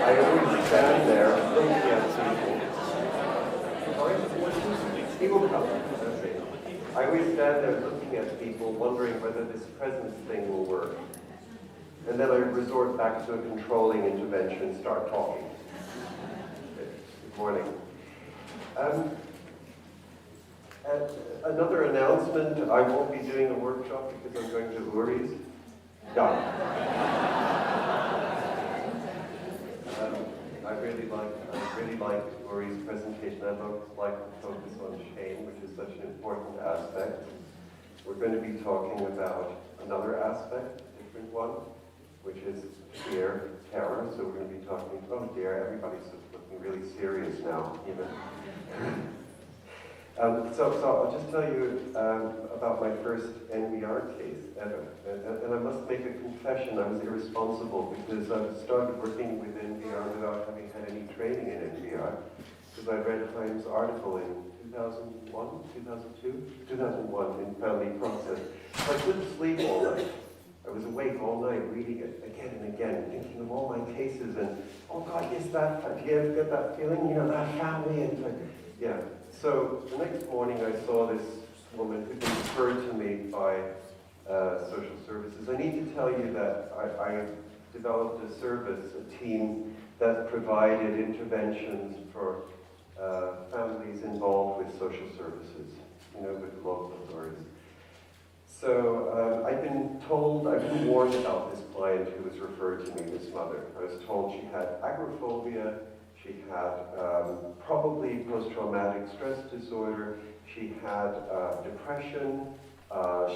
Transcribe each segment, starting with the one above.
I always stand there looking at people. Sorry? He will come. That's it. I always stand there looking at people, wondering whether this presence thing will work. And then I resort back to a controlling intervention and start talking. Good morning. Another announcement, I won't be doing a workshop because I'm going to Uri's. Done. I really like Uri's presentation. I'd like to focus on shame, which is such an important aspect. We're going to be talking about another aspect, a different one, which is fear, terror. So we're going to be talking, oh dear, everybody's looking really serious now, even. So I'll just tell you about my first NVR case ever. And I must make a confession, I was irresponsible because I started working with NVR without having had any training in NVR. Because I read Haim's article in 2001 in Family Process. I couldn't sleep all night. I was awake all night reading it again and again, thinking of all my cases and, oh God, yes, do you ever get that feeling, you know, that family? And yeah. So the next morning I saw this woman who'd been referred to me by social services. I need to tell you that I developed a service, a team that provided interventions for families involved with social services, you know, with local authorities. So I've been warned about this client who was referred to me, this mother. I was told she had agoraphobia, she had probably post-traumatic stress disorder, she had depression, the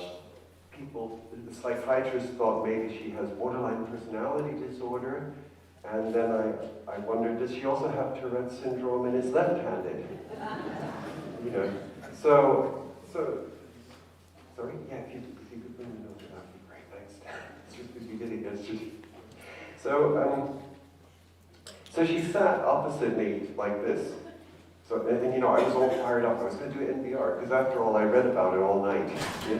psychiatrist thought maybe she has borderline personality disorder, and then I wondered, does she also have Tourette's syndrome and is left-handed? You know, so sorry? Yeah, if you could bring the note, that would be great, thanks. It's just because you did it. So she sat opposite me like this. So, and you know, I was all fired up. I was going to do NVR, because after all, I read about it all night. Yeah?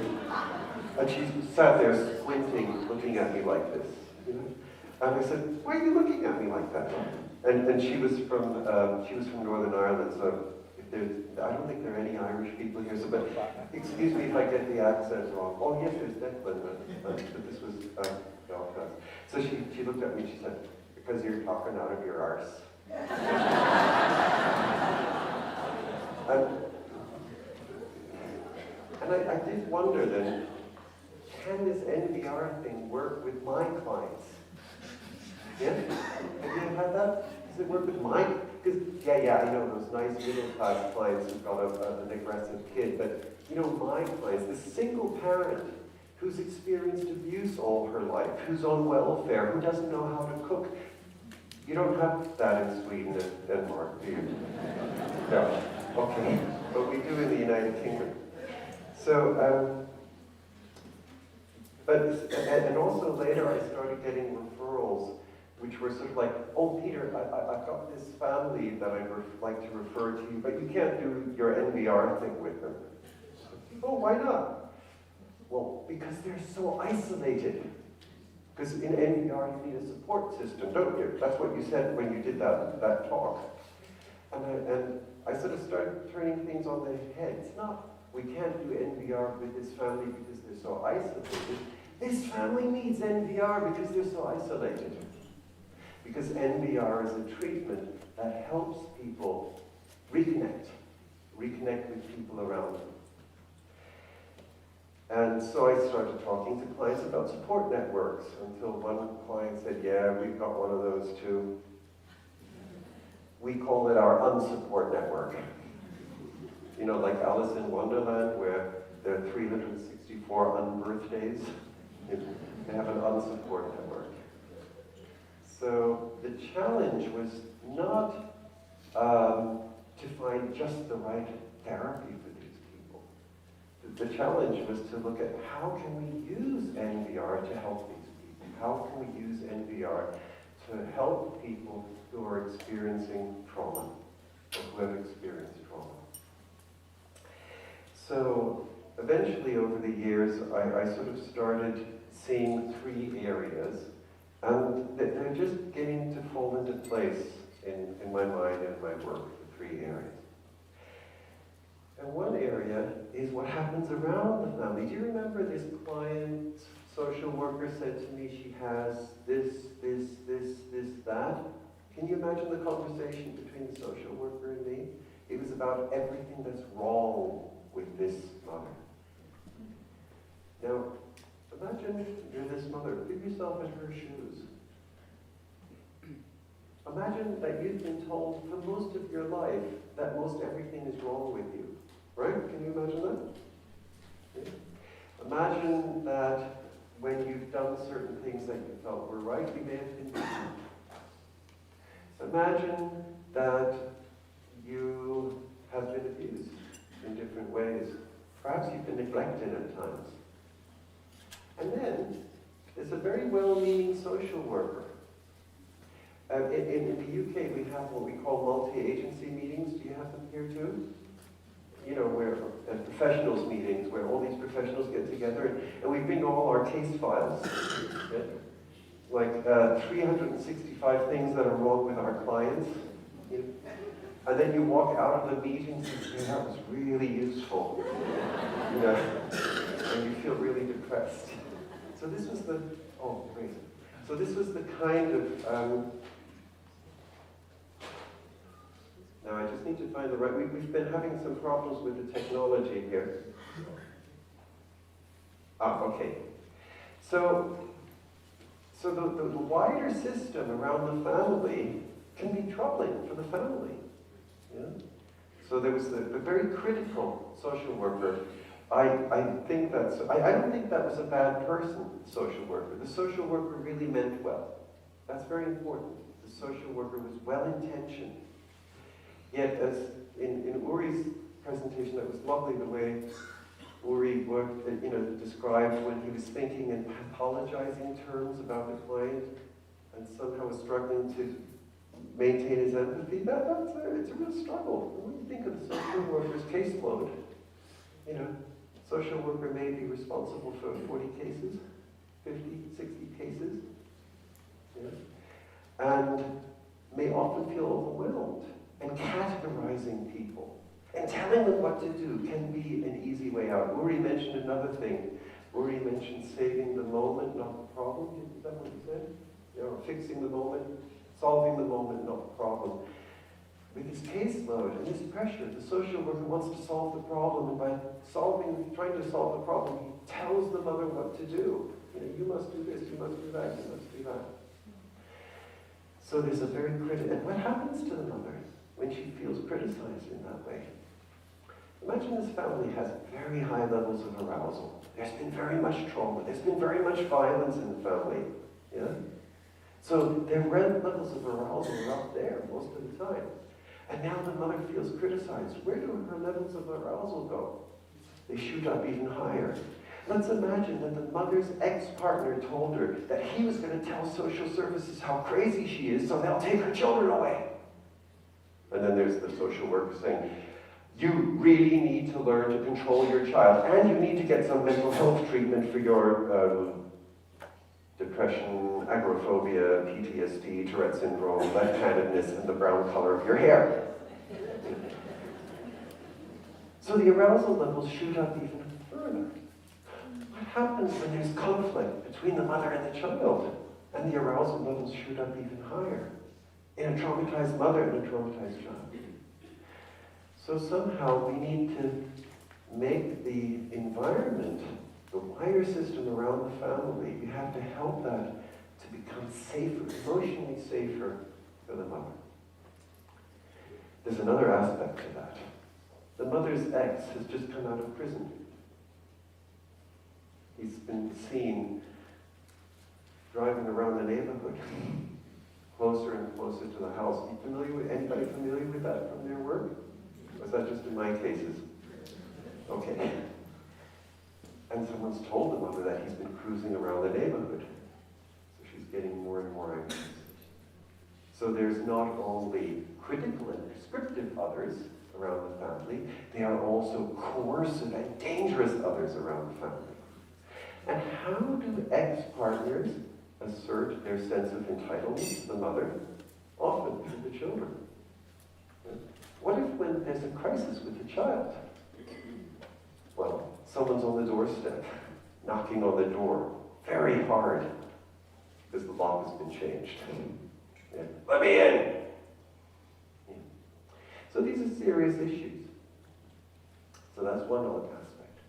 And she sat there squinting, looking at me like this. You know? And I said, why are you looking at me like that? And she was from Northern Ireland, so I don't think there are any Irish people here, so, but excuse me if I get the accent wrong. Oh yes, there's Declan, but this was Belfast. So she looked at me and she said, because you're talking out of your arse. and I did wonder then, can this NVR thing work with my clients? Yeah? Have you had that? Does it work with mine? Because, yeah, I know those nice middle-class clients who've got an aggressive kid, but, you know, my clients, the single parent who's experienced abuse all her life, who's on welfare, who doesn't know how to cook. You don't have that in Sweden and Denmark, do you? No. Okay. But we do in the United Kingdom. So, and also later I started getting referrals which were sort of like, oh, Peter, I've got this family that I'd like to refer to you, but you can't do your NVR thing with them. Oh, why not? Well, because they're so isolated. Because in NVR you need a support system, don't you? That's what you said when you did that talk. And I sort of started turning things on their head. It's not, we can't do NVR with this family because they're so isolated. This family needs NVR because they're so isolated. Because NVR is a treatment that helps people reconnect with people around them. And so I started talking to clients about support networks until one client said, yeah, we've got one of those too. We call it our unsupport network. You know, like Alice in Wonderland, where there are 364 unbirthdays. They have an unsupport network. So the challenge was not to find just the right therapy for these people. The challenge was to look at how can we use NVR to help these people? How can we use NVR to help people who are experiencing trauma, or who have experienced trauma? So eventually over the years, I sort of started seeing three areas. And they're just beginning to fall into place in my mind and my work, the three areas. And one area is what happens around the family. Do you remember this client, social worker, said to me she has this, that? Can you imagine the conversation between the social worker and me? It was about everything that's wrong with this mother. Now, imagine you're this mother. Put yourself in her shoes. Imagine that you've been told for most of your life that most everything is wrong with you. Right? Can you imagine that? Yeah. Imagine that when you've done certain things that you felt were right, you may have been beaten. Imagine that you have been abused in different ways. Perhaps you've been neglected at times. And then, there's a very well-meaning social worker. In the UK, we have what we call multi-agency meetings. Do you have them here too? You know, where professionals meetings, where all these professionals get together and we bring all our case files. Yeah? Like 365 things that are wrong with our clients. You know? And then you walk out of the meeting and say, that was really useful. You know, and you feel really depressed. So this was the, oh, great. So this was the kind of, now I just need to find the right, we've been having some problems with the technology here. Okay. So the wider system around the family can be troubling for the family. Yeah? So there was the very critical social worker. I think that's, I don't think that was a bad person, social worker. The social worker really meant well. That's very important. The social worker was well-intentioned. Yet, as in Uri's presentation, that was lovely the way Uri worked, described when he was thinking in pathologizing terms about the client and somehow was struggling to maintain his empathy. It's a real struggle. When you think of the social worker's caseload, social worker may be responsible for 40 cases, 50, 60 cases, and may often feel overwhelmed. And categorizing people and telling them what to do can be an easy way out. Uri mentioned another thing. Uri mentioned saving the moment, not the problem. Is that what he said? Or fixing the moment, solving the moment, not the problem. With his caseload and his pressure, the social worker wants to solve the problem, and by trying to solve the problem, he tells the mother what to do. You must do this, you must do that, you must do that. So there's a very critical, and what happens to the mother when she feels criticized in that way? Imagine this family has very high levels of arousal. There's been very much trauma. There's been very much violence in the family. Yeah? So their levels of arousal are up there most of the time. And now the mother feels criticized. Where do her levels of arousal go? They shoot up even higher. Let's imagine that the mother's ex-partner told her that he was going to tell social services how crazy she is, so they'll take her children away. And then there's the social worker saying, you really need to learn to control your child, and you need to get some mental health treatment for your depression, agoraphobia, PTSD, Tourette syndrome, left-handedness, and the brown color of your hair. So the arousal levels shoot up even further. What happens when there's conflict between the mother and the child, and the arousal levels shoot up even higher? In a traumatized mother and a traumatized child. So somehow we need to make the environment, the wider system around the family, we have to help that to become safer, emotionally safer for the mother. There's another aspect to that. The mother's ex has just come out of prison. He's been seen driving around the neighborhood, closer and closer to the house. Anybody familiar with that from their work? Or is that just in my cases? Okay. And someone's told the mother that he's been cruising around the neighborhood. So she's getting more and more anxious. So there's not only critical and prescriptive others around the family, they are also coercive and dangerous others around the family. And how do ex-partners assert their sense of entitlement to the mother, often to the children. What if when there's a crisis with the child? Well, someone's on the doorstep, knocking on the door, very hard, because the lock has been changed. Yeah. Let me in! Yeah. So these are serious issues. So that's one aspect.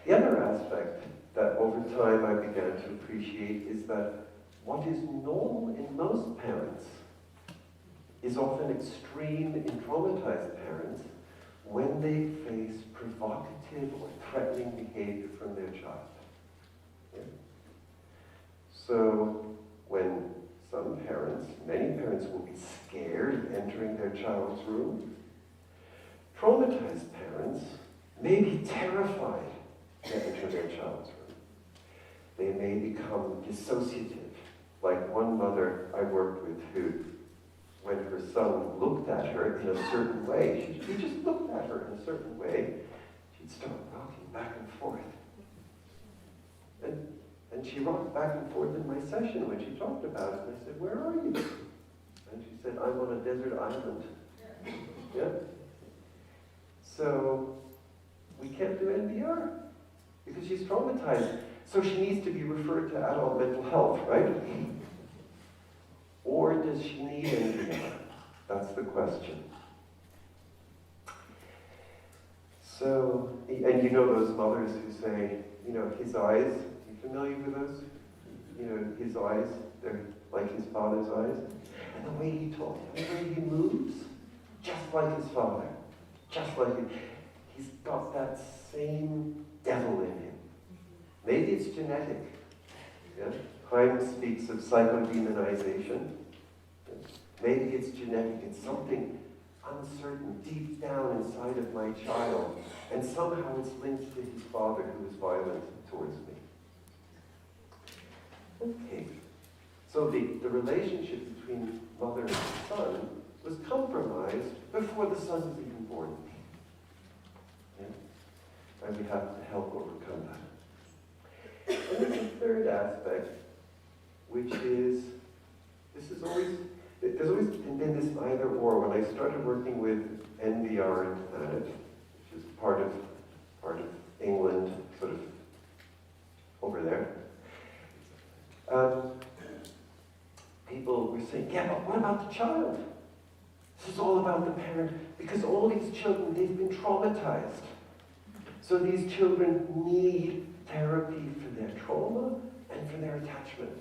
The other aspect that over time I began to appreciate is that what is normal in most parents is often extreme in traumatized parents when they face provocative or threatening behavior from their child. Yeah. So when some parents, many parents will be scared entering their child's room, traumatized parents may be terrified to enter their child's room. They may become dissociative, like one mother I worked with who, when her son looked at her in a certain way, she just looked at her in a certain way, she'd start rocking back and forth. And she rocked back and forth in my session when she talked about it. And I said, "Where are you?" And she said, "I'm on a desert island." Yeah? So we can't do NVR because she's traumatized. So she needs to be referred to adult mental health, right? Or does she need NVR? That's the question. So, and you know those mothers who say, his eyes, you familiar with those? His eyes, they're like his father's eyes. And the way he talks, the way he moves, just like his father. Just like him. He's got that same devil in him. Maybe it's genetic. Yeah? Heim speaks of psychodemonization. Maybe it's genetic. It's something uncertain deep down inside of my child. And somehow it's linked to his father who is violent towards me. Okay. So the relationship between mother and son was compromised before the son was even born. Yeah? And we have to help overcome that. And there's a third aspect, which is, there's always been this either or. When I started working with NVR and Planet, which is part of England, sort of over there, people were saying, yeah, but what about the child? This is all about the parent, because all these children, they've been traumatized. So these children need therapy for their trauma and for their attachment.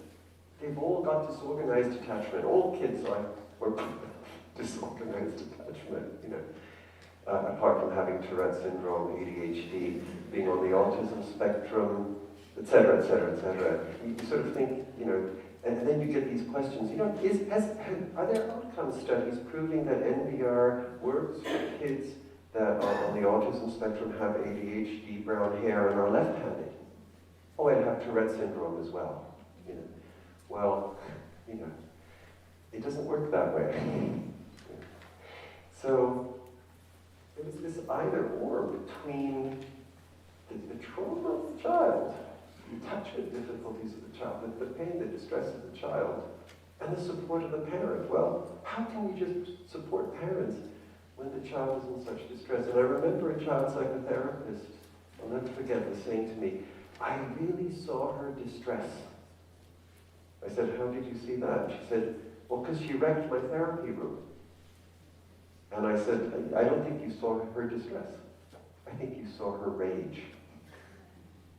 They've all got disorganized attachment. All kids are disorganized attachment, apart from having Tourette syndrome, ADHD, being on the autism spectrum, etc., etc., etc. You sort of think, and then you get these questions, are there outcome studies proving that NVR works for kids that are on the autism spectrum, have ADHD, brown hair, and are left-handed? Oh, and have Tourette syndrome as well. Well, it doesn't work that way. So there was this either or between the trauma of the child, the attachment difficulties of the child, the pain, the distress of the child, and the support of the parent. Well, how can we just support parents when the child is in such distress? And I remember a child psychotherapist, I'll never forget, was saying to me, I really saw her distress. I said, how did you see that? She said, well, because she wrecked my therapy room. And I said, I don't think you saw her distress. I think you saw her rage.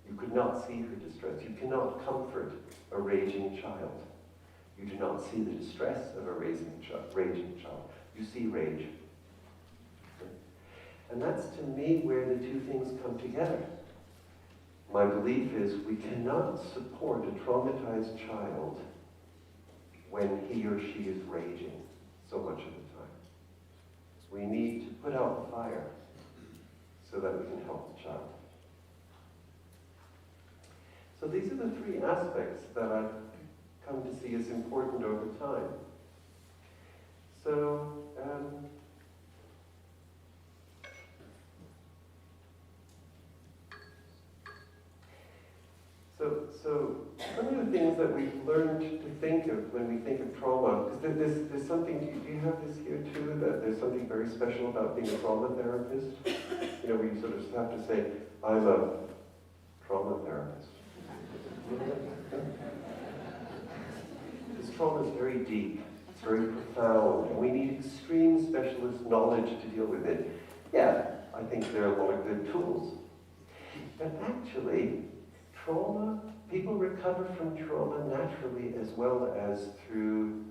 You could not see her distress. You cannot comfort a raging child. You do not see the distress of a raging child. You see rage. And that's, to me, where the two things come together. My belief is we cannot support a traumatized child when he or she is raging so much of the time. We need to put out the fire so that we can help the child. So these are the three aspects that I've come to see as important over time. So, so one of the things that we've learned to think of when we think of trauma, because there's something, do you have this here too, that there's something very special about being a trauma therapist? You know, where you sort of have to say, I'm a trauma therapist. This trauma is very deep, it's very profound, and we need extreme specialist knowledge to deal with it. Yeah, I think there are a lot of good tools. But actually, trauma, people recover from trauma naturally as well as through,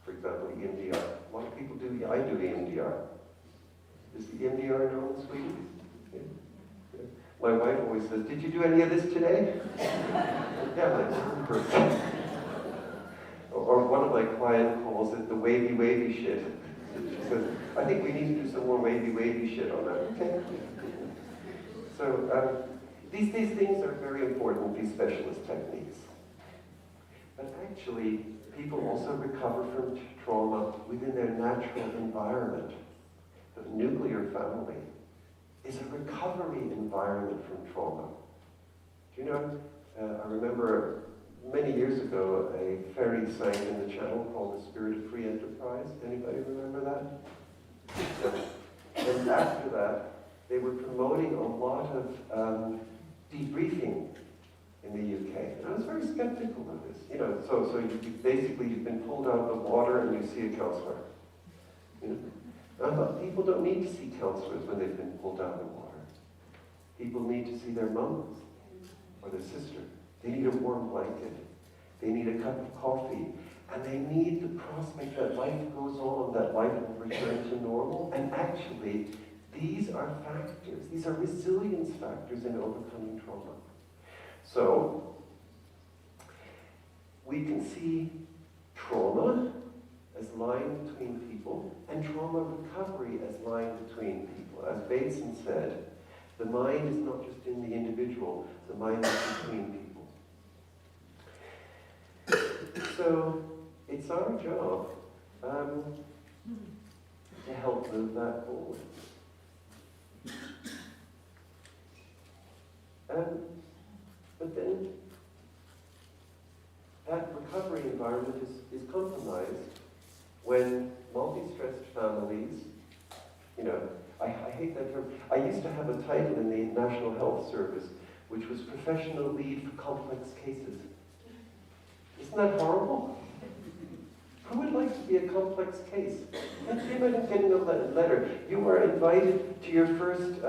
for example, EMDR. A lot of people do, I do EMDR. Is the EMDR known in Sweden? Yeah. Yeah. My wife always says, did you do any of this today? Yeah, like person. Or one of my clients calls it the wavy shit. She says, I think we need to do some more wavy shit on that. Okay. So, these things are very important, these specialist techniques. But actually, people also recover from trauma within their natural environment. The nuclear family is a recovery environment from trauma. Do you know, I remember many years ago, a ferry sank in the channel called the Spirit of Free Enterprise. Anybody remember that? Yeah. And after that, they were promoting a lot of debriefing in the UK. And I was very skeptical of this. You know, so you've been pulled out of the water and you see a counselor. You know? And I thought, people don't need to see counselors when they've been pulled out of the water. People need to see their mum or their sister. They need a warm blanket. They need a cup of coffee. And they need the prospect that life goes on, that life will return to normal. And actually, these are factors. These are resilience factors in overcoming trauma. So, we can see trauma as lying between people, and trauma recovery as lying between people. As Bateson said, the mind is not just in the individual, the mind is between people. So, it's our job to help move that forward. But then, that recovery environment is compromised when multi-stressed families, you know, I hate that term. I used to have a title in the National Health Service, which was Professional Lead for Complex Cases. Isn't that horrible? Who would like to be a complex case? Can you imagine getting a letter? You were invited to your first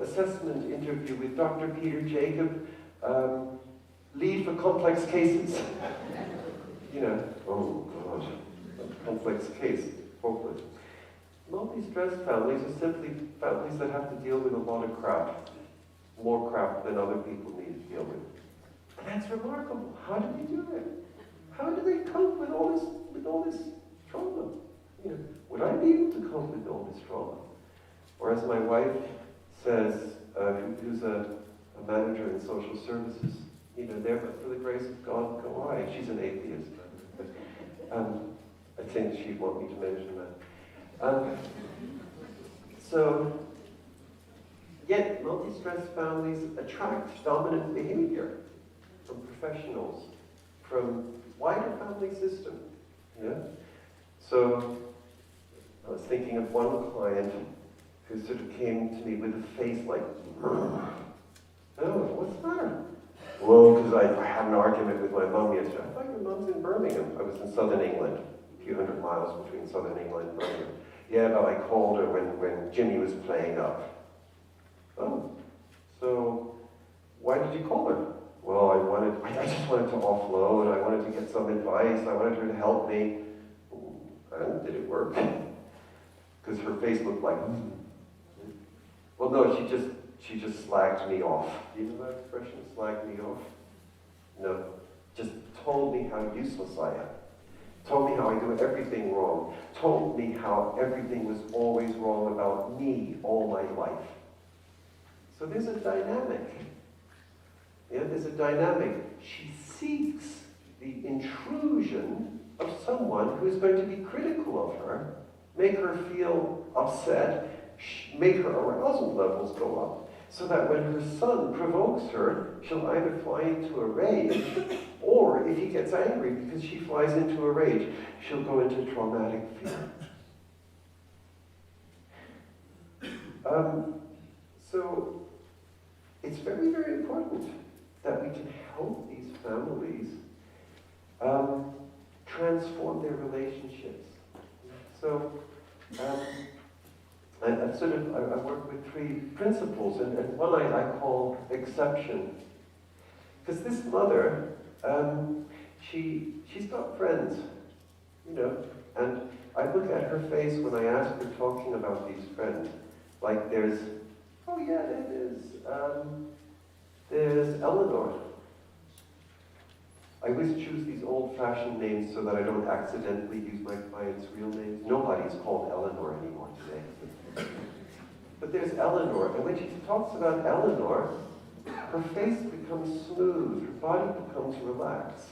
assessment interview with Dr. Peter Jakob, lead for complex cases. You know, oh God, a complex case, hopeless. Multi-stressed families are simply families that have to deal with a lot of crap. More crap than other people need to deal with. And that's remarkable. How do they do it? How do they cope with all this trauma? You know, would I be able to cope with all this trauma? Or as my wife says, who's a manager in social services, you know, there but for the grace of God go I. She's an atheist. But, I think she'd want me to mention that. So, yet multi-stressed families attract dominant behavior from professionals, from wider family system. Yeah? So, I was thinking of one client who sort of came to me with a face like, oh, what's the matter? Well, because I had an argument with my mum yesterday. I thought your mum's in Birmingham. I was in southern England, a few hundred miles between southern England and Birmingham. Yeah, but I called her when Jimmy was playing up. Oh, so why did you call her? Well, I just wanted to offload, I wanted to get some advice, I wanted her to help me. And did it work? Because her face looked like, Well, no, she just slagged me off. Do you know that expression, slag me off? No, just told me how useless I am. Told me how I do everything wrong. Told me how everything was always wrong about me all my life. So there's a dynamic. Yeah, there's a dynamic. She seeks the intrusion of someone who is going to be critical of her, make her feel upset, make her arousal levels go up. so that when her son provokes her, she'll either fly into a rage, or if he gets angry because she flies into a rage, she'll go into traumatic fear. So it's very, very important that we can help these families transform their relationships. So I work with 3 principles, and one I call exception. Because this mother, she's got friends, and I look at her face when I ask her talking about these friends. Like there's Eleanor. I always choose these old-fashioned names so that I don't accidentally use my clients' real names. Nobody's called Eleanor anymore today. But there's Eleanor, and when she talks about Eleanor, her face becomes smooth, her body becomes relaxed.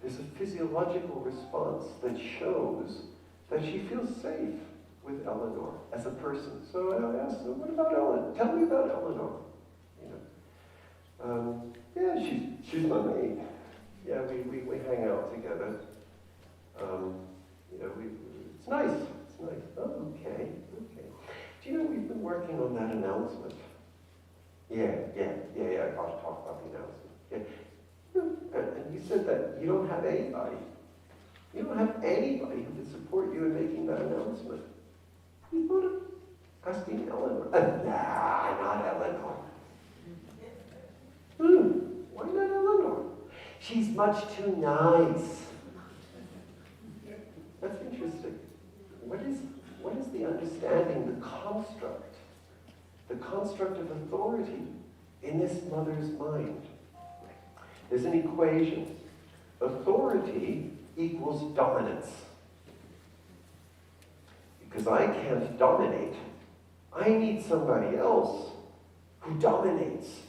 There's a physiological response that shows that she feels safe with Eleanor as a person. So I asked her, what about Eleanor? Tell me about Eleanor. She's my mate. Yeah, we hang out together. It's nice. It's nice. Oh, okay. Do you know we've been working on that announcement? Yeah, I got to talk about the announcement. Yeah. And you said that you don't have anybody. You don't have anybody who can support you in making that announcement. You thought of asking Eleanor. Nah, not Eleanor. Why not Eleanor? She's much too nice. That's interesting. What is the understanding, the construct of authority in this mother's mind? There's an equation. Authority equals dominance. Because I can't dominate, I need somebody else who dominates.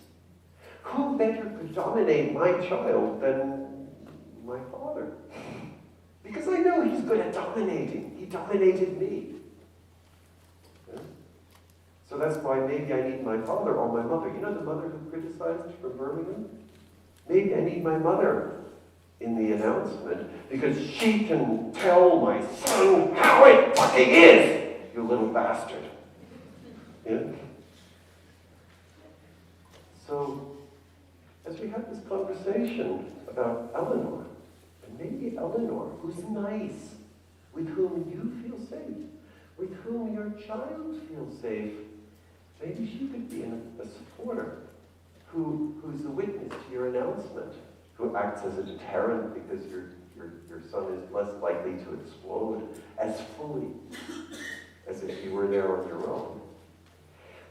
Who better could dominate my child than my father? Because I know he's good at dominating. He dominated me. Yeah? So that's why maybe I need my father or my mother. You know the mother who criticized from Birmingham? Maybe I need my mother in the announcement because she can tell my son how it fucking is, you little bastard. Yeah? So, as we have this conversation about Eleanor, and maybe Eleanor, who's nice, with whom you feel safe, with whom your child feels safe, maybe she could be a supporter who's a witness to your announcement, who acts as a deterrent because your son is less likely to explode as fully as if you were there on your own.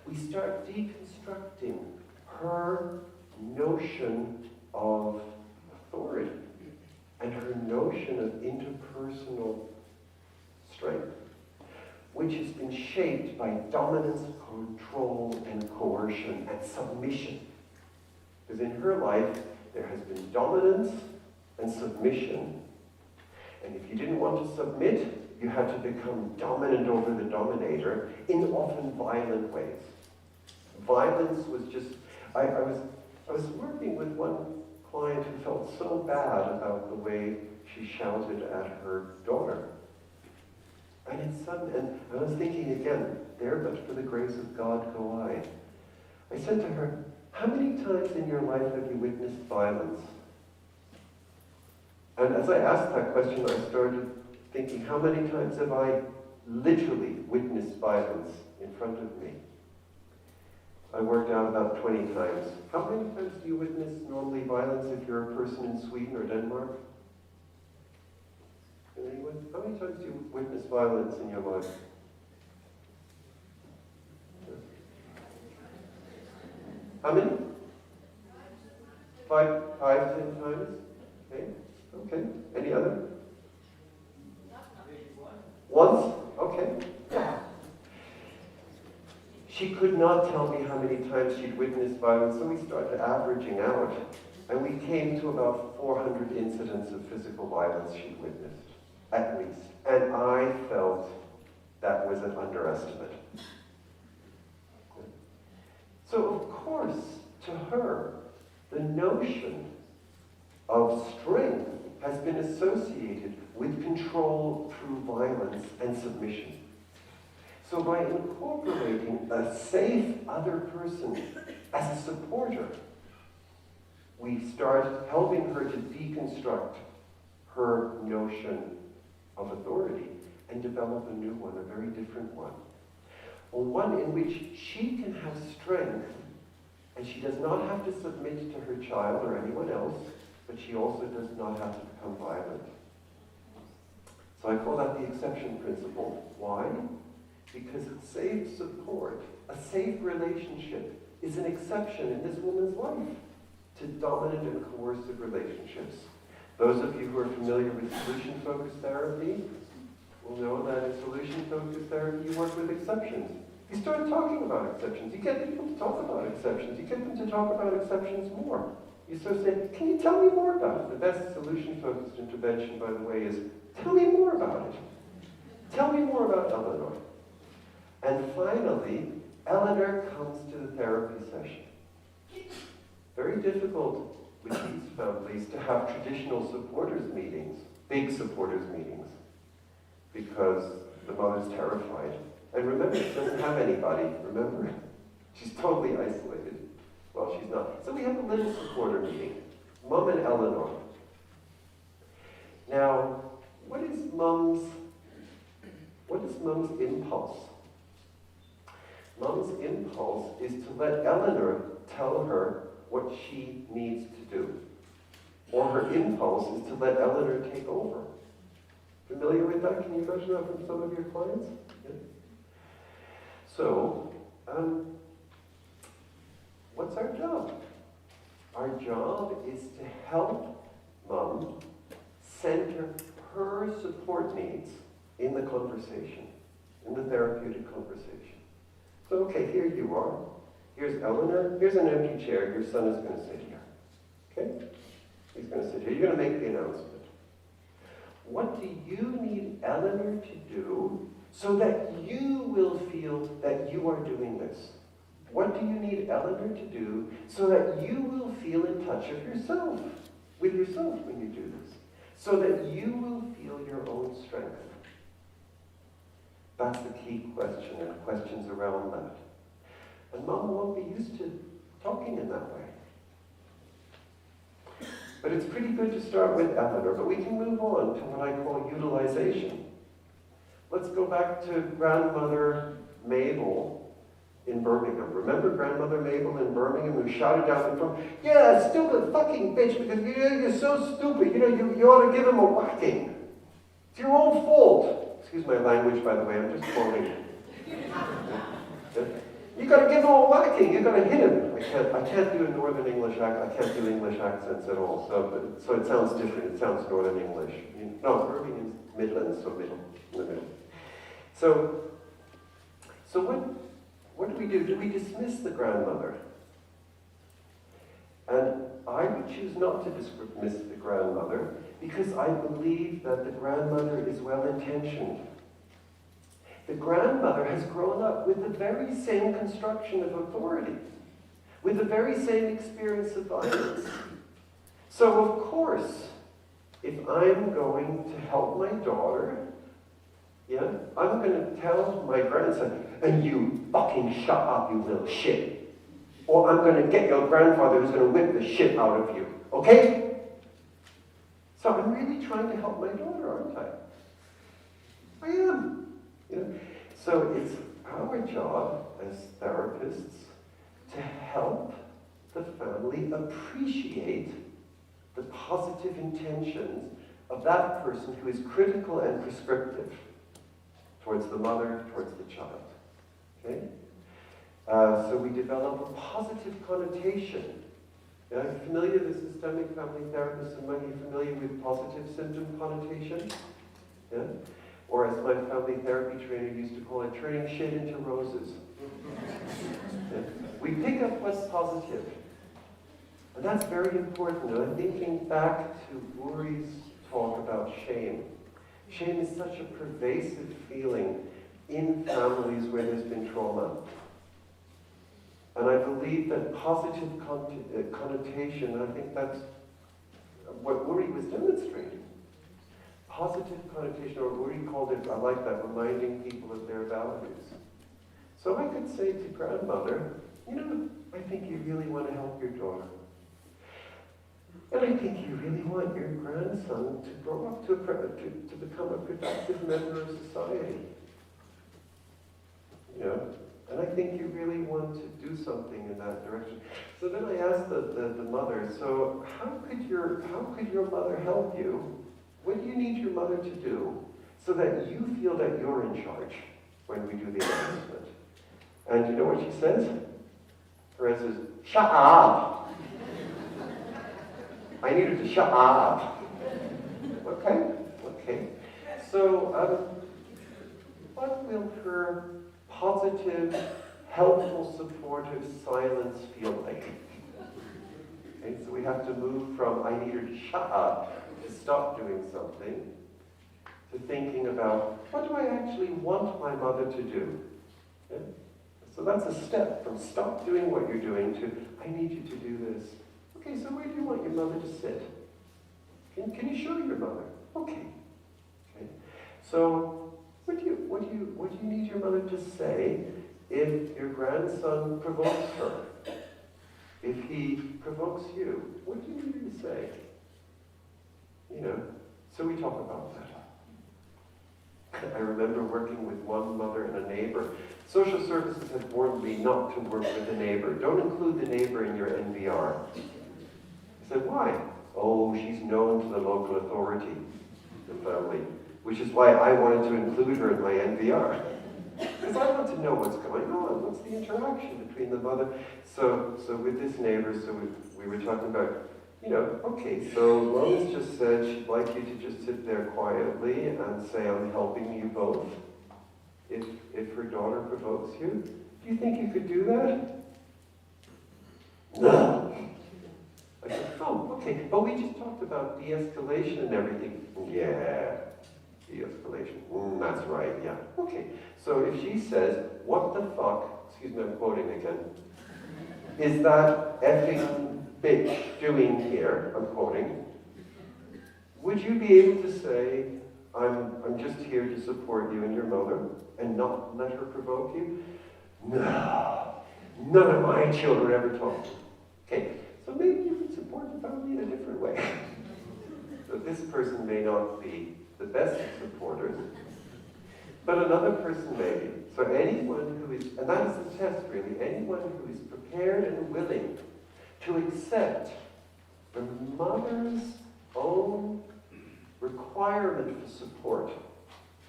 We start deconstructing her notion of authority and her notion of interpersonal strength, which has been shaped by dominance, control, and coercion, and submission. Because in her life, there has been dominance and submission, and if you didn't want to submit, you had to become dominant over the dominator in often violent ways. Violence was just... I was working with one client who felt so bad about the way she shouted at her daughter. And it's sudden, and I was thinking again, there but for the grace of God go I. I said to her, how many times in your life have you witnessed violence? And as I asked that question, I started thinking, how many times have I literally witnessed violence in front of me? I worked out about 20 times. How many times do you witness normally violence if you're a person in Sweden or Denmark? Anyone? How many times do you witness violence in your life? How many? 5, 10 times? Okay. Any other? Once? Okay. She could not tell me how many times she'd witnessed violence, so we started averaging out. And we came to about 400 incidents of physical violence she'd witnessed, at least. And I felt that was an underestimate. So notion of strength has been associated with control through violence and submission. So by incorporating a safe other person as a supporter, we start helping her to deconstruct her notion of authority and develop a new one, a very different one. Well, one in which she can have strength and she does not have to submit to her child or anyone else, but she also does not have to become violent. So I call that the exception principle. Why? Because safe support, a safe relationship, is an exception in this woman's life to dominant and coercive relationships. Those of you who are familiar with solution-focused therapy will know that in solution-focused therapy you work with exceptions. You start talking about exceptions. You get people to talk about exceptions. You get them to talk about exceptions more. You sort of say, can you tell me more about it? The best solution-focused intervention, by the way, is tell me more about it. Tell me more about Eleanor. And finally, Eleanor comes to the therapy session. Very difficult with these families to have traditional supporters meetings, big supporters meetings, because the mother's terrified. And remember, she doesn't have anybody, remember? She's totally isolated. Well, she's not. So we have a little supporter meeting, Mom and Eleanor. Now, what is Mom's impulse? Mom's impulse is to let Eleanor tell her what she needs to do. Or her impulse is to let Eleanor take over. Familiar with that? Can you imagine that from some of your clients? Yeah. So, what's our job? Our job is to help Mom center her support needs in the conversation, in the therapeutic conversation. So, okay, here you are. Here's Eleanor. Here's an empty chair. Your son is going to sit here. Okay? He's going to sit here. You're going to make the announcement. What do you need Eleanor to do so that you will feel that you are doing this? What do you need Eleanor to do so that you will feel in touch of yourself, with yourself when you do this? So that you will feel your own strength. That's the key question, and questions around that. And Mom won't be used to talking in that way. But it's pretty good to start with Eleanor, but we can move on to what I call utilization. Let's go back to Grandmother Mabel in Birmingham. Remember Grandmother Mabel in Birmingham who shouted down the front, "Yeah, stupid fucking bitch, because you're so stupid. You ought to give him a whacking. It's your own fault." Excuse my language, by the way, I'm just quoting. You got to give him a whacking. You got to hit him. I can't do a Northern English accent. I can't do English accents at all. So it sounds different. It sounds Northern English. No, Birmingham's Midlands, so middle, in the middle. So what do we do? Do we dismiss the grandmother? And I would choose not to dismiss the grandmother because I believe that the grandmother is well-intentioned. The grandmother has grown up with the very same construction of authority, with the very same experience of violence. So of course, if I'm going to help my daughter, I'm going to tell my grandson, "And you fucking shut up, you little shit. Or I'm going to get your grandfather who's going to whip the shit out of you. Okay?" So I'm really trying to help my daughter, aren't I? I am. So it's our job as therapists to help the family appreciate the positive intentions of that person who is critical and prescriptive towards the mother, towards the child. Okay? So we develop a positive connotation. Are you familiar with systemic family therapists? Am I familiar with positive symptom connotation? Yeah? Or as my family therapy trainer used to call it, turning shit into roses. Yeah? We pick up what's positive. And that's very important. And I'm thinking back to Uri's talk about shame. Shame is such a pervasive feeling in families where there's been trauma. And I believe that positive connotation, I think that's what Uri was demonstrating. Positive connotation, or Uri called it, I like that, reminding people of their values. So I could say to grandmother, I think you really want to help your daughter. And I think you really want your grandson to grow up to become a productive member of society. And I think you really want to do something in that direction. So then I asked the mother, so how could your mother help you? What do you need your mother to do so that you feel that you're in charge when we do the announcement? And you know what she says? Her answer is, shut up! I need her to shut up. Okay. So, what will her positive, helpful, supportive silence feel like? Okay, so we have to move from I need her to shut up, to stop doing something, to thinking about what do I actually want my mother to do? Okay? So that's a step from stop doing what you're doing to I need you to do this. Okay, so where do you want your mother to sit? Can you show your mother? Okay. So what do you need your mother to say if your grandson provokes her? If he provokes you, what do you need her to say? So we talk about that. I remember working with one mother and a neighbor. Social services had warned me not to work with a neighbor. Don't include the neighbor in your NVR. I said, why? Oh, she's known to the local authority, the family, which is why I wanted to include her in my NVR. Because I want to know what's going on, what's the interaction between the mother. So with this neighbor, so we were talking about, okay, so Lois just said she'd like you to just sit there quietly and say, I'm helping you both. If her daughter provokes you, do you think you could do that? No. I said, oh, okay, but we just talked about de-escalation and everything. Yeah, de-escalation. That's right, yeah. Okay, so if she says, what the fuck, excuse me, I'm quoting again, is that effing bitch doing here, I'm quoting, would you be able to say, I'm just here to support you and your mother and not let her provoke you? No, none of my children ever talk to me. Okay, so maybe you can support the family in a different way. So this person may not be the best of supporters, but another person may be. So anyone who is, and that is the test really, anyone who is prepared and willing to accept the mother's own requirement for support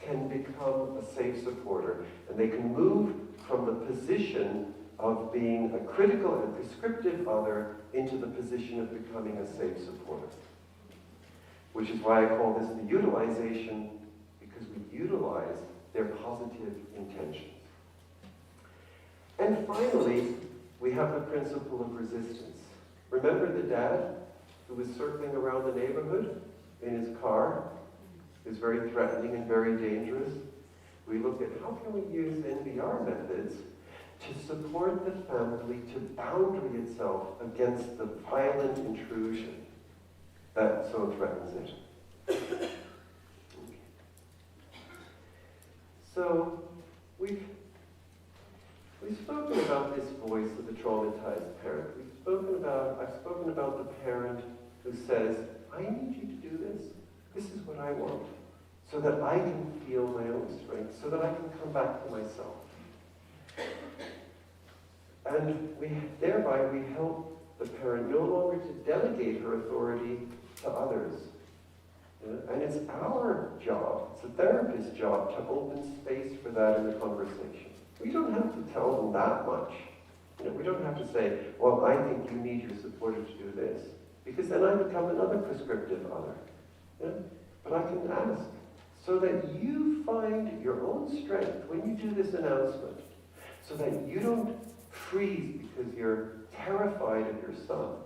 can become a safe supporter. And they can move from the position of being a critical and prescriptive other into the position of becoming a safe supporter. Which is why I call this the utilization, because we utilize their positive intentions. And finally, we have the principle of resistance. Remember the dad who was circling around the neighborhood in his car? It was very threatening and very dangerous. We looked at how can we use NVR methods to support the family to boundary itself against the violent intrusion that so threatens it. Okay. So we've spoken about this voice of the traumatized parent. I've spoken about the parent who says, I need you to do this. This is what I want. So that I can feel my own strength, so that I can come back to myself. And thereby we help the parent no longer to delegate her authority to others. And it's our job, it's a therapist's job to open space for that in the conversation. We don't have to tell them that much. We don't have to say, well, I think you need your supporter to do this. Because then I become another prescriptive other. But I can ask, so that you find your own strength when you do this announcement, so that you don't freeze because you're terrified of your son,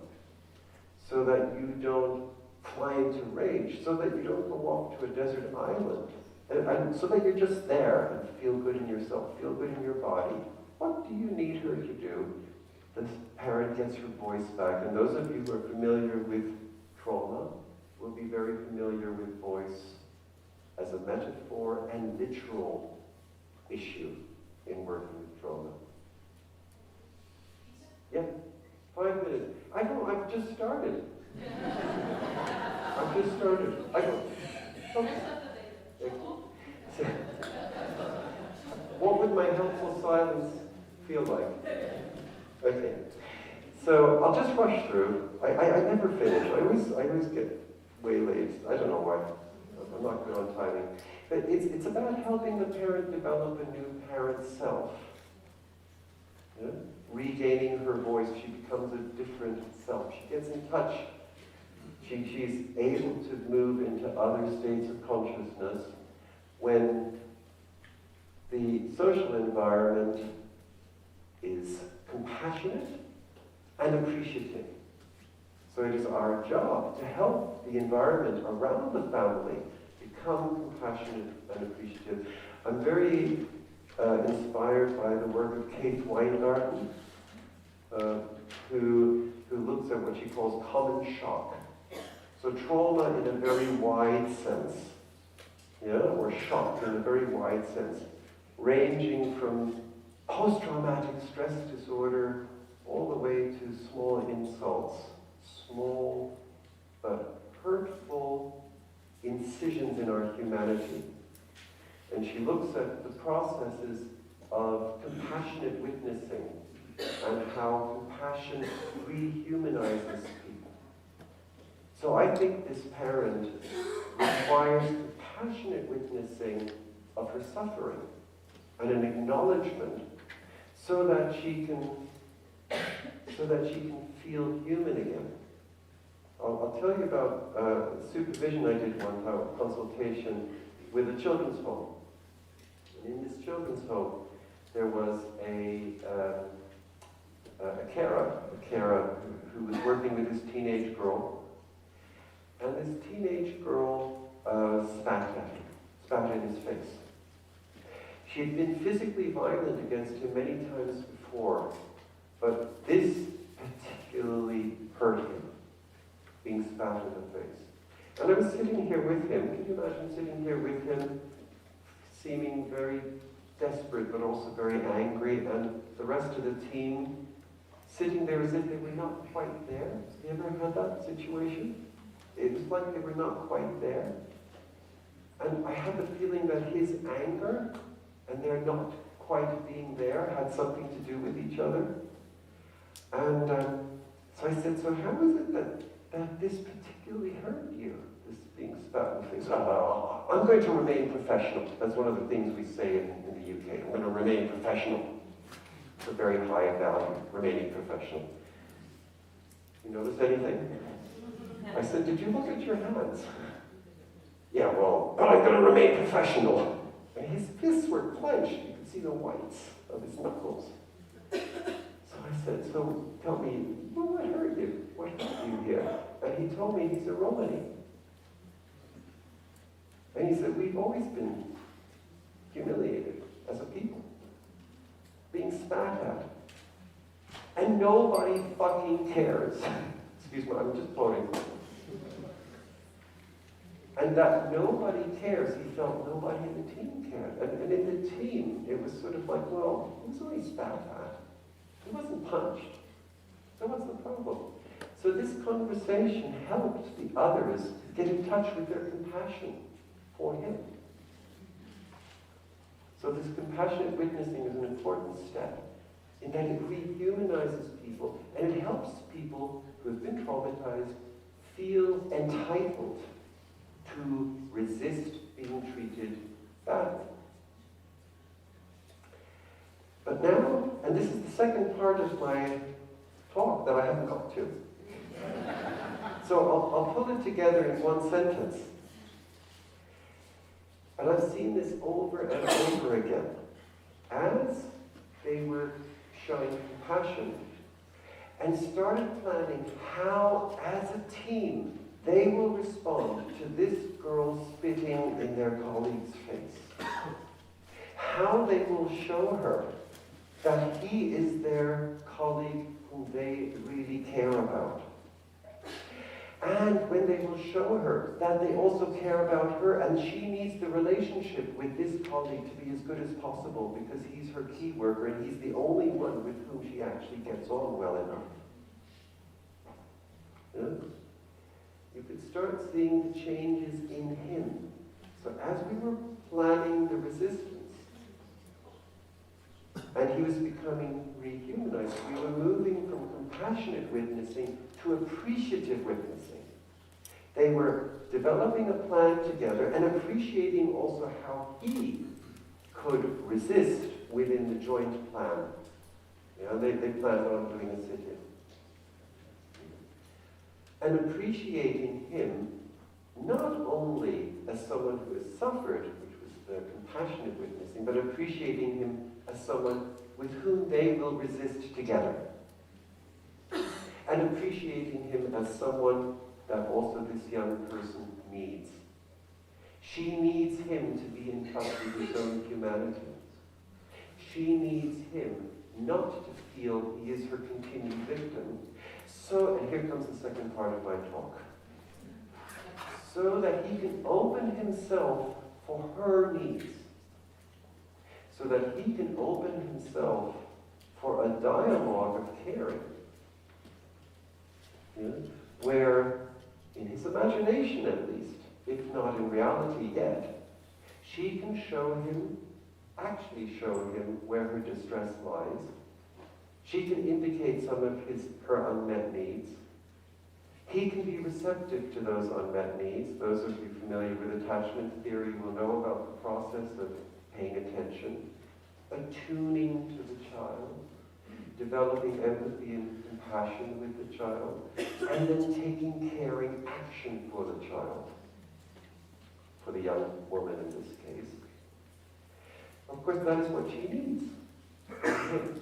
so that you don't fly into rage, so that you don't go off to a desert island, and so that you're just there and feel good in yourself, feel good in your body. What do you need her to do? the parent gets her voice back. And those of you who are familiar with trauma will be very familiar with voice as a metaphor and literal issue in working with trauma. Yeah, 5 minutes. I know, I've just started. I've just started. I go, okay. What would my helpful silence feel like? Okay. So I'll just rush through. I never finish. I always get waylaid. I don't know why. I'm not good on timing. But it's about helping the parent develop a new parent self. Yeah? Regaining her voice, she becomes a different self. She gets in touch. She's able to move into other states of consciousness when the social environment is compassionate and appreciative. So it is our job to help the environment around the family become compassionate and appreciative. I'm very inspired by the work of Kate Weingarten, who looks at what she calls common shock. So trauma in a very wide sense, or shock in a very wide sense, ranging from post-traumatic stress disorder all the way to small insults, small but hurtful incisions in our humanity. And she looks at the processes of compassionate witnessing and how compassion rehumanizes people. So I think this parent requires compassionate witnessing of her suffering and an acknowledgement so that she can feel human again. I'll tell you about supervision I did one time, a consultation with a children's home. And in this children's home, there was a carer who was working with this teenage girl. And this teenage girl spat in his face. She had been physically violent against him many times before, but this particularly hurt him, being spat in the face. And I was sitting here with him. Can you imagine sitting here with him, seeming very desperate but also very angry, and the rest of the team sitting there as if they were not quite there? You ever had that situation? It was like they were not quite there. And I had the feeling that his anger and their not quite being there had something to do with each other. And so I said, so how is it that this particularly hurt you, this being spat in the face? I'm going to remain professional. That's one of the things we say in the UK. I'm going to remain professional. It's a very high value, remaining professional. You notice anything? I said, did you look at your hands? Yeah, well, but I'm going to remain professional. And his fists were clenched. You could see the whites of his knuckles. So I said, so tell me, well, what hurt you? What hurt you here? And he told me he's a Romani. And he said, we've always been humiliated as a people, being spat at. And nobody fucking cares. Excuse me, I'm just quoting. And that nobody cares, he felt nobody in the team cared. And in the team, it was sort of like, well, he was only spat at. He wasn't punched. So what's the problem? So this conversation helped the others get in touch with their compassion for him. So this compassionate witnessing is an important step in that it rehumanizes people, and it helps people who have been traumatized feel entitled to resist being treated badly. But now, and this is the second part of my talk that I haven't got to. So I'll pull it together in one sentence. And I've seen this over and over again. As they were showing compassion and started planning how, as a team, they will respond to this girl spitting in their colleague's face. How they will show her that he is their colleague whom they really care about. And when they will show her that they also care about her, and she needs the relationship with this colleague to be as good as possible because he's her key worker and he's the only one with whom she actually gets on well enough. Yeah? You could start seeing the changes in him. So as we were planning the resistance, and he was becoming rehumanized, we were moving from compassionate witnessing to appreciative witnessing. They were developing a plan together and appreciating also how he could resist within the joint plan. You know, they planned on doing a sit-in. And appreciating him not only as someone who has suffered, which was the compassionate witnessing, but appreciating him as someone with whom they will resist together. And appreciating him as someone that also this young person needs. She needs him to be in touch with his own humanity. She needs him not to feel he is her continued victim. So, and here comes the second part of my talk. So that he can open himself for her needs. So that he can open himself for a dialogue of caring. Yeah? Where, in his imagination at least, if not in reality yet, she can actually show him where her distress lies. She can indicate some of her unmet needs. He can be receptive to those unmet needs. Those of you familiar with attachment theory will know about the process of paying attention, attuning to the child, developing empathy and compassion with the child, and then taking caring action for the child, for the young woman in this case. Of course, that is what she needs from him.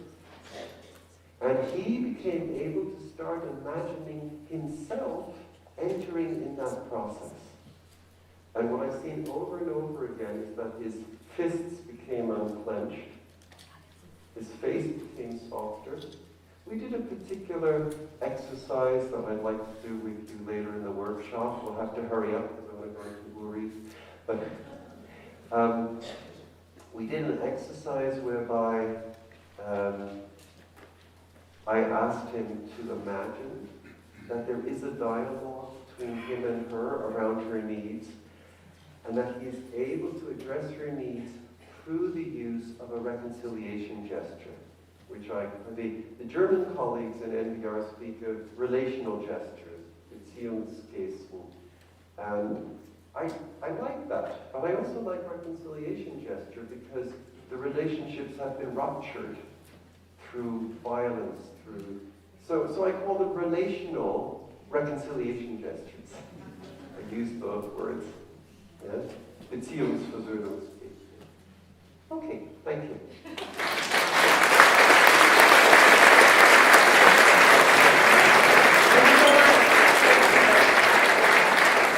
And he became able to start imagining himself entering in that process. And what I've seen over and over again is that his fists became unclenched, his face became softer. We did a particular exercise that I'd like to do with you later in the workshop. We'll have to hurry up because I want to go into worries. But we did an exercise whereby I asked him to imagine that there is a dialogue between him and her around her needs, and that he is able to address her needs through the use of a reconciliation gesture, which the German colleagues in NVR speak of relational gestures, Beziehungsgesten. And I like that, but I also like reconciliation gesture because the relationships have been ruptured through violence, so I call them relational reconciliation gestures. I use both words. Yes? Beziehungsversöhnungsgesten. Okay, thank you.